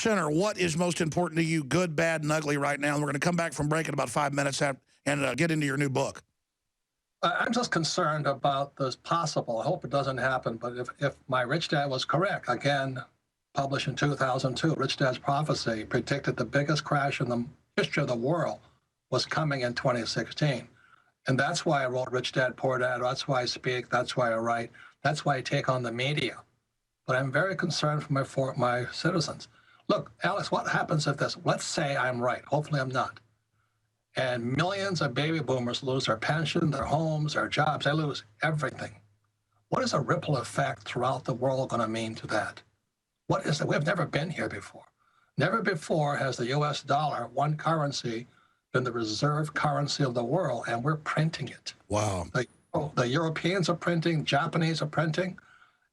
Center, what is most important to you, good, bad, and ugly right now? And we're going to come back from break in about 5 minutes and get into your new book. I'm just concerned about this possible. I hope it doesn't happen. But if my rich dad was correct, again, published in 2002, Rich Dad's Prophecy predicted the biggest crash in the history of the world was coming in 2016. And that's why I wrote Rich Dad, Poor Dad. That's why I speak. That's why I write. That's why I take on the media. But I'm very concerned for my citizens. Look, Alex, what happens if this? Let's say I'm right. Hopefully I'm not. And millions of baby boomers lose their pension, their homes, their jobs. They lose everything. What is a ripple effect throughout the world going to mean to that? What is it? We've never been here before. Never before has the U.S. dollar, one currency, been the reserve currency of the world, and we're printing it. Wow. The Europeans are printing, Japanese are printing,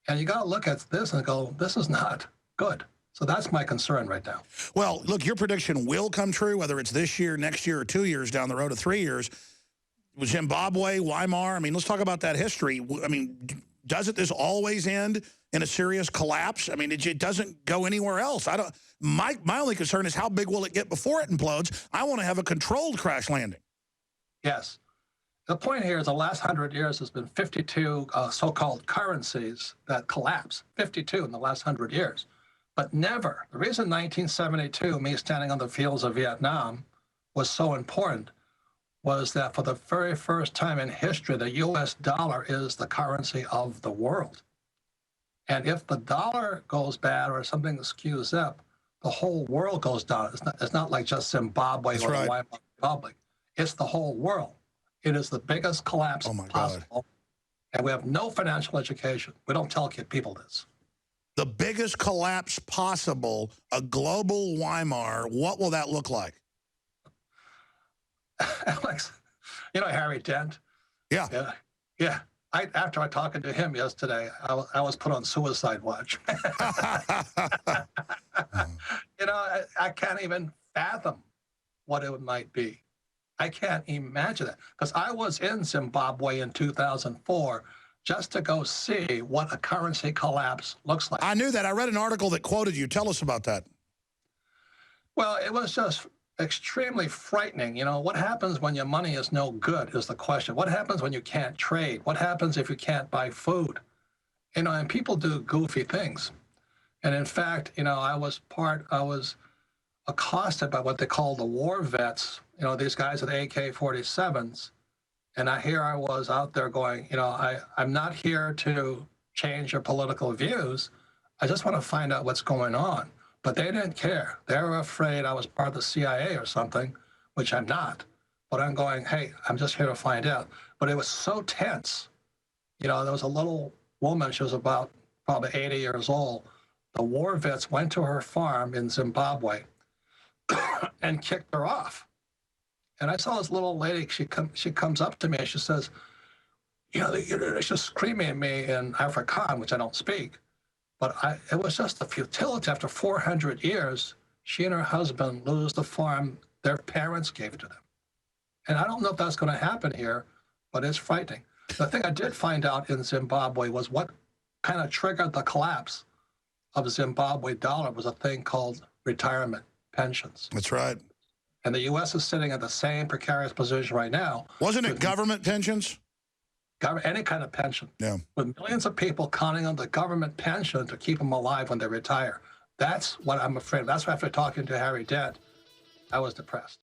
and you got to look at this and go, this is not good. So that's my concern right now. Well, look, your prediction will come true, whether it's this year, next year, or 2 years down the road, or 3 years. Zimbabwe, Weimar, I mean, let's talk about that history. I mean, doesn't this always end in a serious collapse? I mean, it doesn't go anywhere else. My only concern is how big will it get before it implodes? I want to have a controlled crash landing. Yes. The point here is the last 100 years has been 52 so-called currencies that collapse, 52 in the last 100 years. But never, the reason 1972, me standing on the fields of Vietnam, was so important was that for the very first time in history, the U.S. dollar is the currency of the world. And if the dollar goes bad or something skews up, the whole world goes down. It's not like just Zimbabwe or the Weimar Republic. It's the whole world. It is the biggest collapse possible. And we have no financial education. We don't tell people this. The biggest collapse possible, a global Weimar, what will that look like? Alex, you know Harry Dent? Yeah. Yeah. After I talked to him yesterday, I was put on suicide watch. You know, I can't even fathom what it might be. I can't imagine it. Because I was in Zimbabwe in 2004 just to go see what a currency collapse looks like. I knew that. I read an article that quoted you. Tell us about that. Well, it was just extremely frightening. You know, what happens when your money is no good is the question. What happens when you can't trade? What happens if you can't buy food? You know, and people do goofy things. And in fact, you know, I was accosted by what they call the war vets, you know, these guys with AK-47s. And I was out there going, you know, I'm not here to change your political views. I just want to find out what's going on. But they didn't care. They were afraid I was part of the CIA or something, which I'm not. But I'm going, hey, I'm just here to find out. But it was so tense. You know, there was a little woman, she was about probably 80 years old. The war vets went to her farm in Zimbabwe and kicked her off. And I saw this little lady, she comes up to me and she says, you know, she's just screaming at me in Afrikaans, which I don't speak. But it was just the futility. After 400 years, she and her husband lose the farm their parents gave to them. And I don't know if that's going to happen here, but it's frightening. The thing I did find out in Zimbabwe was what kind of triggered the collapse of the Zimbabwe dollar was a thing called retirement pensions. That's right. And the U.S. is sitting at the same precarious position right now. Wasn't it government pensions? Any kind of pension. Yeah. With millions of people counting on the government pension to keep them alive when they retire. That's what I'm afraid of. That's why after talking to Harry Dent, I was depressed.